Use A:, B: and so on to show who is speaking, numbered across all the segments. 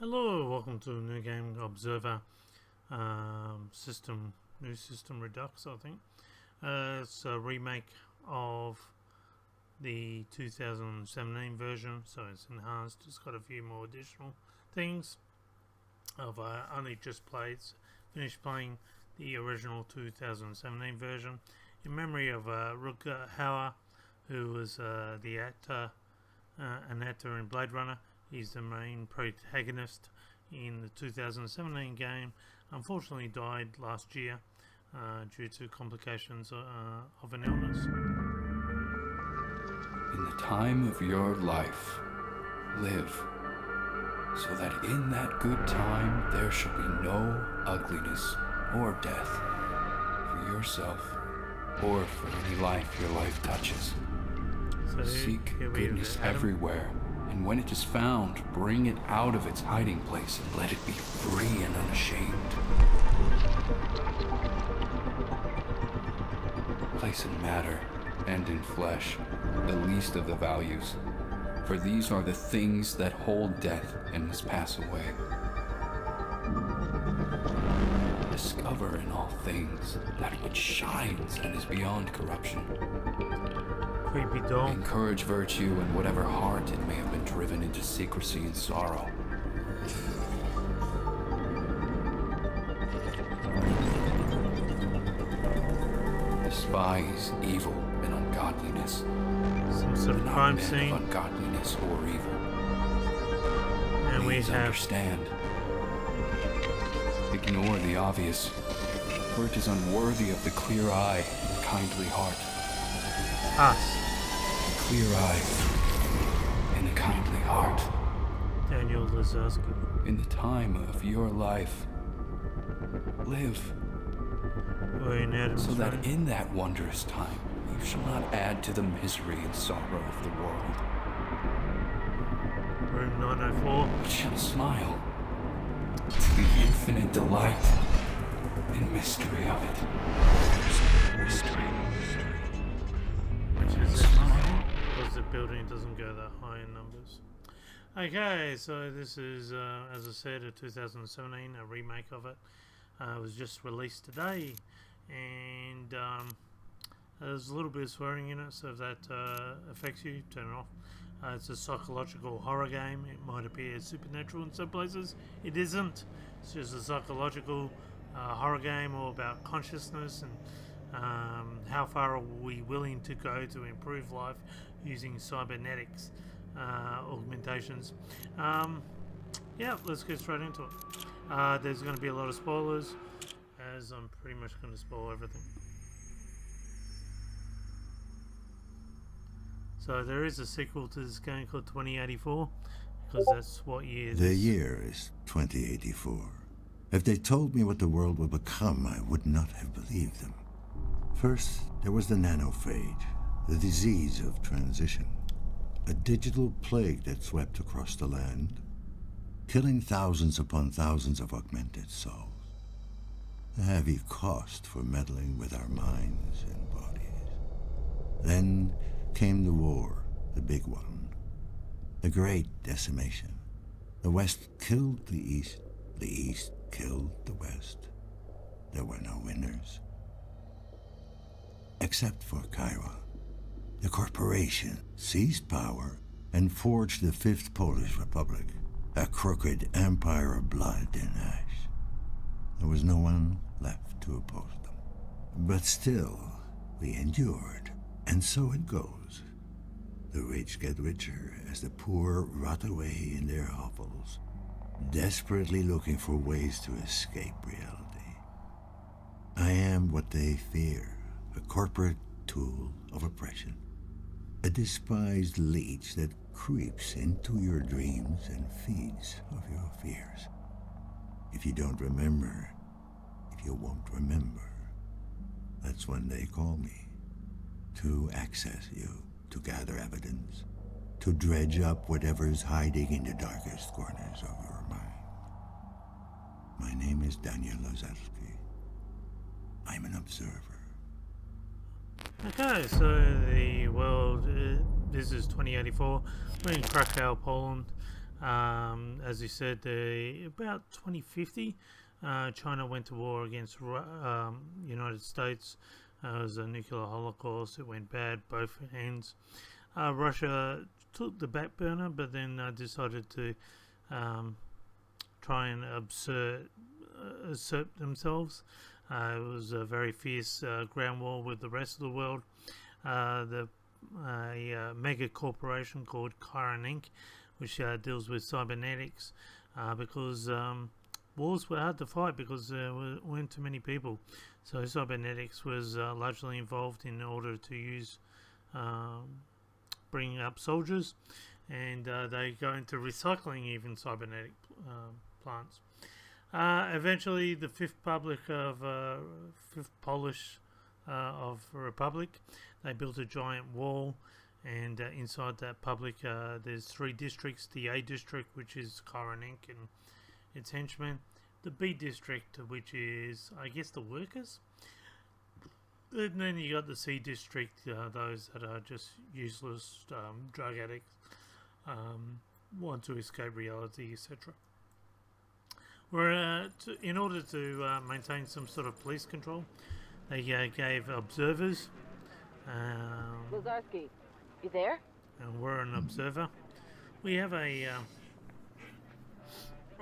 A: Hello, welcome to New Game Observer new system Redux, I think. It's a remake of the 2017 version, so it's enhanced. It's got a few more additional things. I've only just finished playing the original 2017 version in memory of Rutger Hauer, who was an actor in Blade Runner. He's the main protagonist in the 2017 game. Unfortunately died last year due to complications of an illness.
B: In the time of your life, live, so that in that good time there shall be no ugliness or death for yourself or for any life your life touches.
A: So
B: seek goodness everywhere, and when it is found, bring it out of its hiding place and let it be free and unashamed. Place in matter and in flesh the least of the values, for these are the things that hold death and must pass away. Discover in all things that which shines and is beyond corruption.
A: Creepy dog.
B: Encourage virtue in whatever heart it may have been driven into secrecy and sorrow. Despise evil and ungodliness.
A: Some sort of crime
B: men
A: scene.
B: of ungodliness or evil.
A: And we
B: Please
A: have
B: understand. Ignore the obvious, for it is unworthy of the clear eye and kindly heart.
A: us,
B: A clear eye and a kindly heart.
A: Daniel Lazarski.
B: In the time of your life, live,
A: We're in Adam's
B: so that
A: room.
B: in that wondrous time you shall not add to the misery and sorrow of the world,
A: Room 904.
B: but shall smile to the infinite delight and mystery of it. Mystery.
A: Which is interesting because the building doesn't go that high in numbers. Okay, so this is, as I said, a 2017, a remake of it. It was just released today, and there's a little bit of swearing in it, so if that affects you, turn it off. It's a psychological horror game. It might appear supernatural in some places. It isn't. It's just a psychological horror game all about consciousness and how far are we willing to go to improve life using cybernetics, augmentations. Yeah, let's get straight into it. There's going to be a lot of spoilers, as I'm pretty much going to spoil everything. So there is a sequel to this game called 2084, because that's what year
C: The year is 2084. If they told me what the world would become, I would not have believed them. First, there was the nanophage, the disease of transition. A digital plague that swept across the land, killing thousands upon thousands of augmented souls. A heavy cost for meddling with our minds and bodies. Then came the war, the big one. The great decimation. The West killed the East killed the West. There were no winners. Except for Kaiwa. The corporation seized power and forged the Fifth Polish Republic, a crooked empire of blood and ash. There was no one left to oppose them. But still, we endured, and so it goes. The rich get richer as the poor rot away in their hovels, desperately looking for ways to escape reality. I am what they fear, a corporate tool of oppression. A despised leech that creeps into your dreams and feeds of your fears. If you don't remember, if you won't remember, that's when they call me. To access you, to gather evidence, to dredge up whatever's hiding in the darkest corners of your mind. My name is Daniel Lazarski. I'm an observer.
A: Okay, so the world, this is 2084. We're in Krakow, Poland. As you said, about 2050, China went to war against United States. It was a nuclear holocaust. It went bad, both ends. Russia took the back burner, but then decided to try and assert themselves. It was a very fierce ground war with the rest of the world. A mega corporation called Chiron Inc., which deals with cybernetics, because wars were hard to fight because there weren't too many people. So cybernetics was largely involved in order to use bringing up soldiers, and they go into recycling even cybernetic plants. Eventually, the fifth Polish of Republic, they built a giant wall, and inside that public, there's 3 districts: the A district, which is Chiron Inc. and its henchmen; the B district, which is, I guess, the workers. And then you got the C district, those that are just useless drug addicts, want to escape reality, etc. In order to maintain some sort of police control, they gave observers.
D: Lazarski, you there?
A: And we're an observer. We have a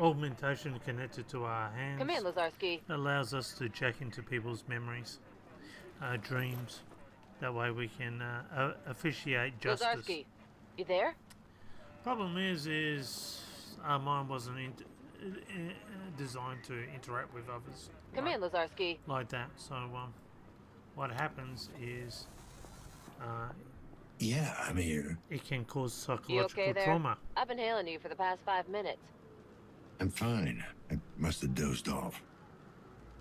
A: augmentation connected to our hands.
D: Come in, Lazarski.
A: That allows us to jack into people's memories, dreams. That way we can officiate justice.
D: Lazarski, you there?
A: Problem is our mind wasn't designed to interact with others.
D: Come in, Lazarski.
A: Like that. So what happens is
C: Yeah, I'm here.
A: it can cause
D: You
A: psychological
D: okay there?
A: trauma.
D: I've been hailing you for the past 5 minutes.
C: I'm fine. I must have dozed off.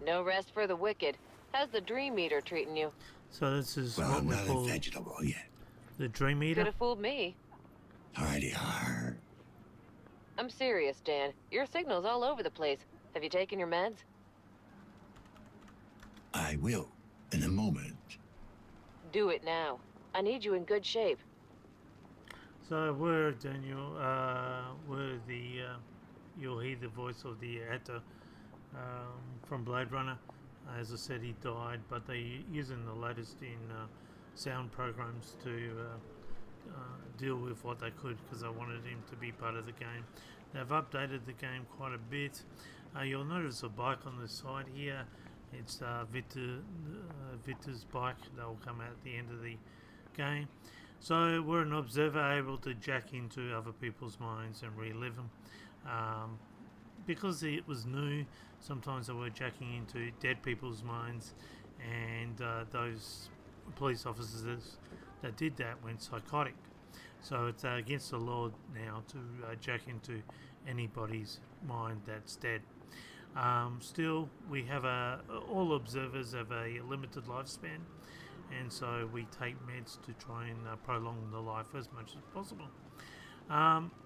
D: No rest for the wicked. How's the dream eater treating you?
A: So this is
C: Well,
A: what
C: I'm
A: we
C: not a
A: call
C: vegetable yet.
A: the dream
D: Could
A: eater.
D: have fooled me.
C: Alrighty, hard.
D: I'm serious, Dan. Your signal's all over the place. Have you taken your meds?
C: I will, in a moment.
D: Do it now. I need you in good shape.
A: So we're Daniel. We're the you'll hear the voice of the actor from Blade Runner. As I said, he died, but they're using the latest in sound programs to deal with what they could, because they wanted him to be part of the game. They've updated the game quite a bit. You'll notice a bike on the side here. It's Vita's bike that will come out at the end of the game. So we're an observer able to jack into other people's minds and relive them. Because it was new, sometimes they were jacking into dead people's minds, and those police officers that did that went psychotic. So it's against the law now to jack into anybody's mind that's dead. Still, we have all observers have a limited lifespan, and so we take meds to try and prolong the life as much as possible.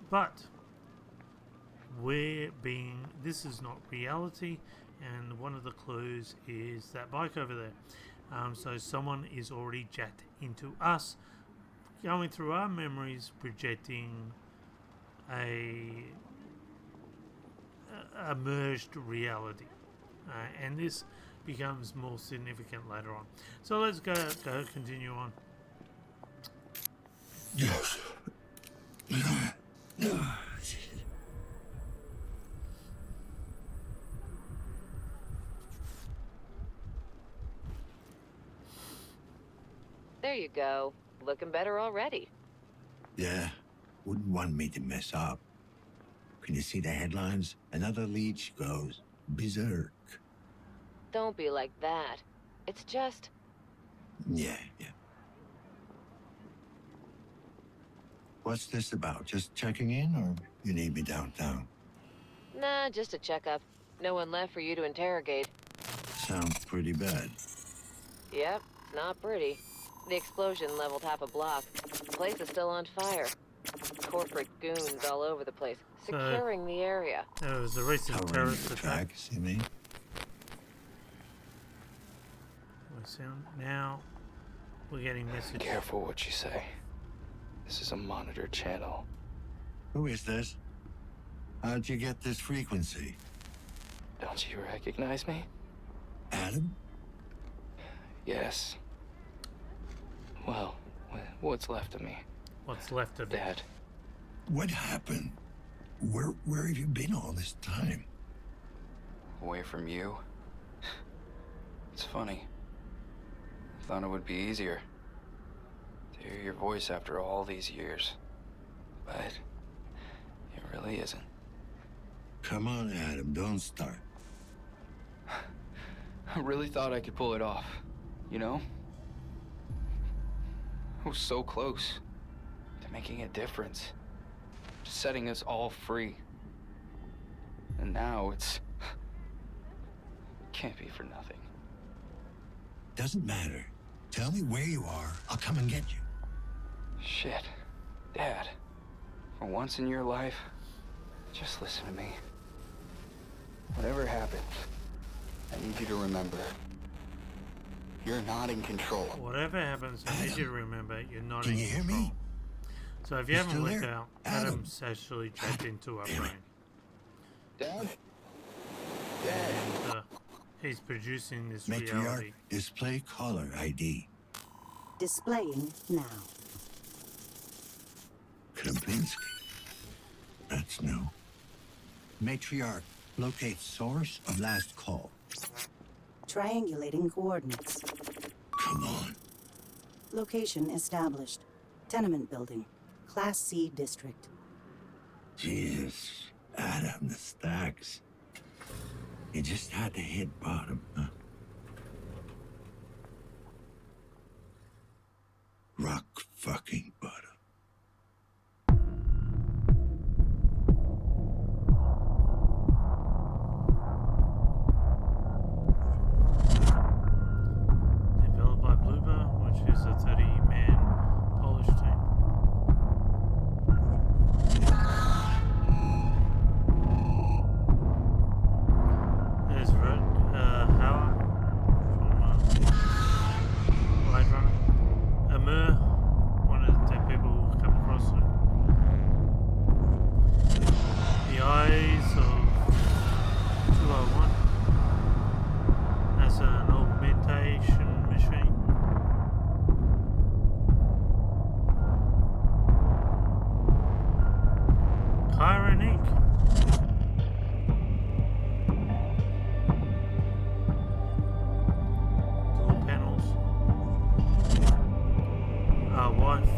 A: But this is not reality, and one of the clues is that bike over there. So someone is already jacked into us, going through our memories, projecting a merged reality, and this becomes more significant later on. So let's go continue on.
C: Yes.
D: There you go. Looking better already.
C: Yeah, wouldn't want me to mess up. Can you see the headlines? Another leech goes berserk.
D: Don't be like that. It's just...
C: Yeah. What's this about? Just checking in, or you need me downtown?
D: Nah, just a checkup. No one left for you to interrogate.
C: Sounds pretty bad.
D: Yep, it's not pretty. The explosion leveled half a block. The place is still on fire. Corporate goons all over the place, securing the area.
A: There was a recent
C: Covering
A: terrorist
C: the
A: attack.
C: tracks, you mean?
A: Now we're getting messages.
E: Careful what you say. This is a monitor channel.
C: Who is this? How'd you get this frequency?
B: Don't you recognize me?
C: Adam?
B: Yes. Well, what's left of me?
A: What's left of it?
B: Dad.
C: What happened? Where have you been all this time?
B: Away from you. It's funny. I thought it would be easier to hear your voice after all these years. But it really isn't.
C: Come on, Adam, don't start.
B: I really thought I could pull it off, you know? I was so close to making a difference, to setting us all free. And now it can't be for nothing.
C: Doesn't matter. Tell me where you are. I'll come and get you.
B: Shit. Dad, for once in your life, just listen to me. Whatever happens, I need you to remember, you're not in control.
A: Whatever happens, I need you to remember you're not
C: Can
A: in
C: you hear
A: control.
C: me?
A: So if you
C: You
A: haven't
C: still
A: worked
C: there?
A: out,
C: Adam.
A: Adam's actually trapped into our
C: Damn
A: brain.
C: it.
B: Dad? Dad?
A: And, he's producing this
C: Matriarch,
A: reality.
C: display caller ID.
E: Displaying now.
C: Krabinsky. That's new. Matriarch, locate source of last call.
E: Triangulating coordinates.
C: Come on.
E: Location established. Tenement building. Class C district.
C: Jesus. Adam, the stacks. You just had to hit bottom, huh? Rock fucking bottom.
A: Developed by Bloober, which is a 30-man Polish team. There's Howard from Blade Runner. Amur, one of the dead people who come across it. The Eyes of 201. That's an augmentation machine. Chiron Inc. Door panels. Our wife.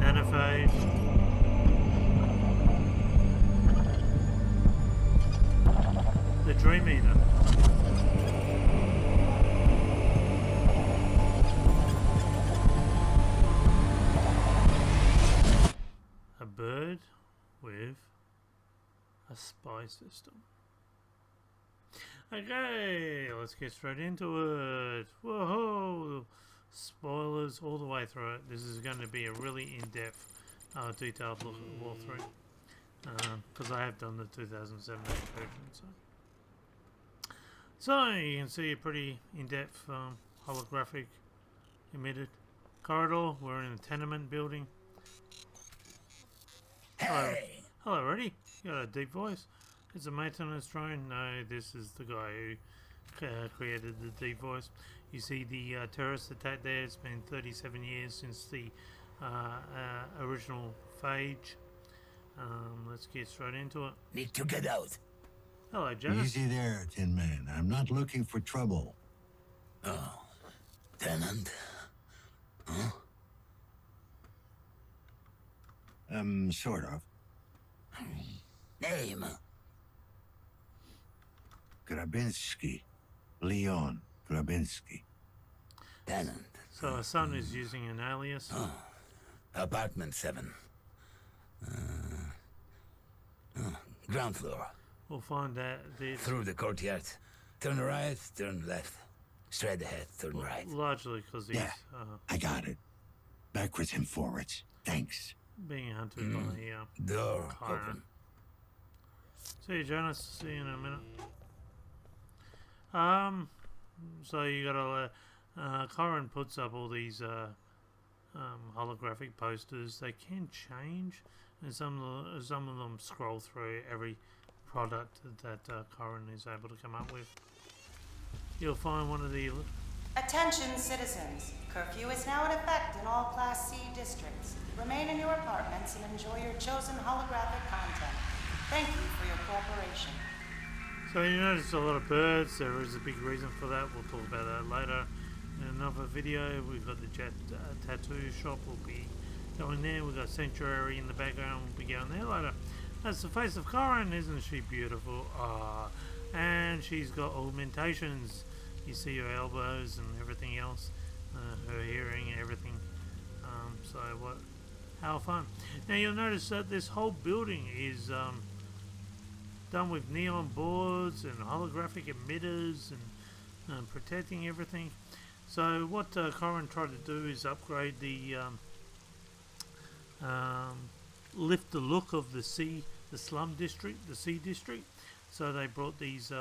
A: Nanophage. The Dream Eater. A bird with a spy system. Okay, let's get straight into it. Whoa! Spoilers all the way through it. This is going to be a really in-depth, detailed look at walkthrough. Because I have done the 2017 version. So you can see a pretty in-depth holographic emitted corridor. We're in a tenement building. Hello, hello, Reddy. You got a deep voice. It's a maintenance drone. No, this is the guy who created the deep voice. You see the terrorist attack there. It's been 37 years since the original phage. Let's get straight into it.
F: Need to get out.
A: Hello, Jonas.
C: Easy there, Tin Man. I'm not looking for trouble.
F: Oh, tenant. Huh?
C: Sort of.
F: Name.
C: Krabinsky. Leon Krabinsky.
F: Tenant.
A: So our son is using an alias.
F: Oh, apartment 7. Ground floor.
A: We'll find out
F: Through the courtyard. Turn right, turn left. Straight ahead, turn right.
A: largely because he's
C: Yeah. I got it. Backwards and forwards. Thanks.
A: being hunted by
F: Door
A: Chiron.
F: open.
A: See you, Jonas. See you in a minute. So you gotta Chiron puts up all these holographic posters. They can change, and some of them scroll through every product that Corin is able to come up with. You'll find one of the...
G: Attention citizens. Curfew is now in effect in all Class C districts. Remain in your apartments and enjoy your chosen holographic content. Thank you for your cooperation.
A: So you notice a lot of birds. There is a big reason for that. We'll talk about that later in another video. We've got the Jet tattoo shop. We'll be going there. We've got Sanctuary in the background. We'll be going there later. That's the face of Corin. Isn't she beautiful? Ah, and she's got augmentations. You see her elbows and everything else, her hearing and everything. So what? How fun! Now you'll notice that this whole building is done with neon boards and holographic emitters and protecting everything. So what Corin tried to do is upgrade the lift the look of the slum district, the C district. So they brought these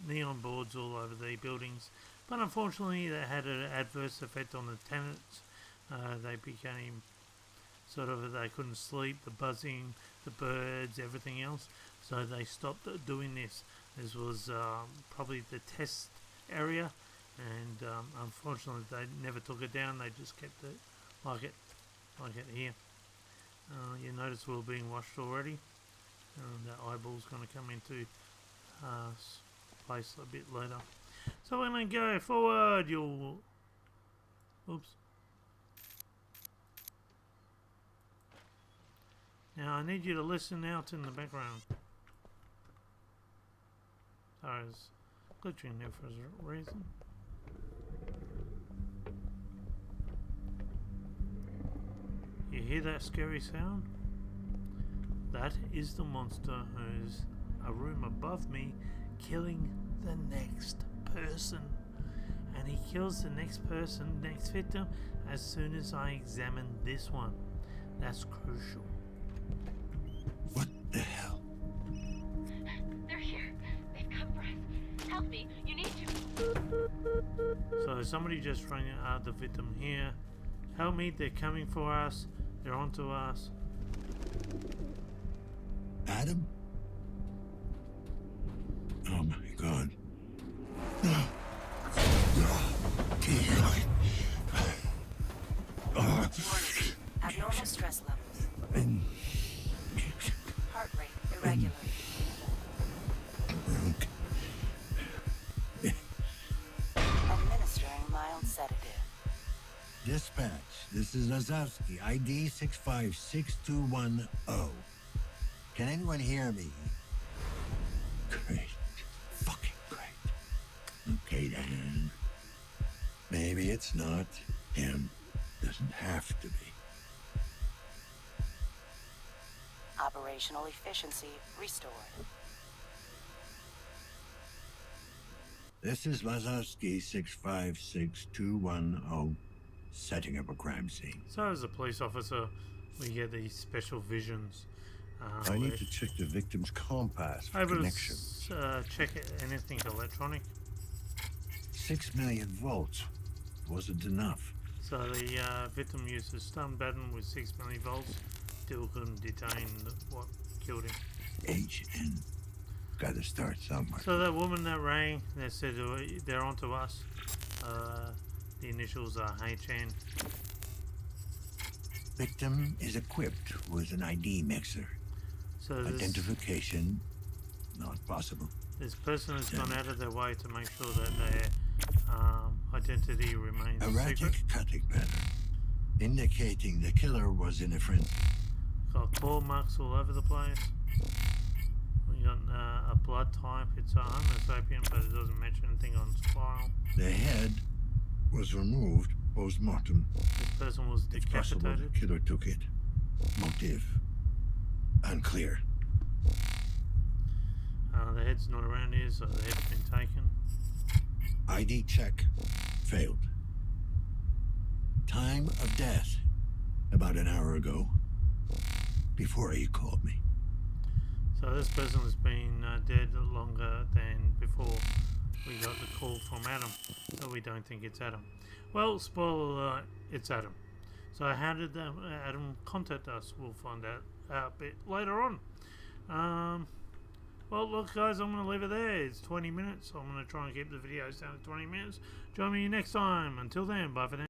A: neon boards all over the buildings, but unfortunately they had an adverse effect on the tenants. They became sort of, they couldn't sleep, the buzzing, the birds, everything else. So they stopped doing this. This was probably the test area, and unfortunately they never took it down. They just kept it like it here. You notice we're being washed already. The eyeball's going to come into place a bit later. So when I go forward, you'll... Oops. Now I need you to listen out in the background. Sorry, it's glitching there for a reason. You hear that scary sound? That is the monster who's a room above me, killing the next person. And he kills the next person, next victim, as soon as I examine this one. That's crucial.
C: What the hell?
D: They're here. They've come for us. Help me. You need to.
A: So somebody just rang out the victim here. Help me, they're coming for us. They're onto us.
C: Adam? Oh my God.
G: Warning. Abnormal stress levels. Heart rate irregular. Administering mild sedative.
C: Dispatch, this is Lazowski, ID 656210. Can anyone hear me? Great. Fucking great. Okay, then. Maybe it's not him. Doesn't have to be.
G: Operational efficiency restored.
C: This is Lazowski 656210. Setting up a crime scene.
A: So as a police officer, we get these special visions.
C: I need to check the victim's compass for
A: able
C: connection.
A: to check anything electronic.
C: 6 million volts. Wasn't enough.
A: So the victim used a stun button with 6 millivolts. Still couldn't detain what killed him.
C: HN. Gotta start somewhere.
A: So that woman that rang, they said they're onto us. The initials are HN.
C: Victim is equipped with an ID mixer.
A: So
C: Identification not possible.
A: this person has gone out of their way to make sure that their identity remains
C: Erratic
A: secret.
C: cutting pattern, indicating the killer was in a frenzy.
A: Got claw marks all over the place. We got a blood type. It's a Homo sapien, but it doesn't mention anything on its file.
C: The head was removed post-mortem.
A: This person was
C: It's possible the
A: decapitated.
C: killer took it. Motive unclear.
A: The head's not around here, so the head's been taken.
C: ID check failed. Time of death about an hour ago, before he called me.
A: So this person has been dead longer than before we got the call from Adam, so we don't think it's Adam. Well, spoiler alert, it's Adam. So how did Adam contact us? We'll find out a bit later on. Well, look, guys, I'm going to leave it there. It's 20 minutes. I'm going to try and keep the videos down to 20 minutes. Join me next time. Until then, bye for now.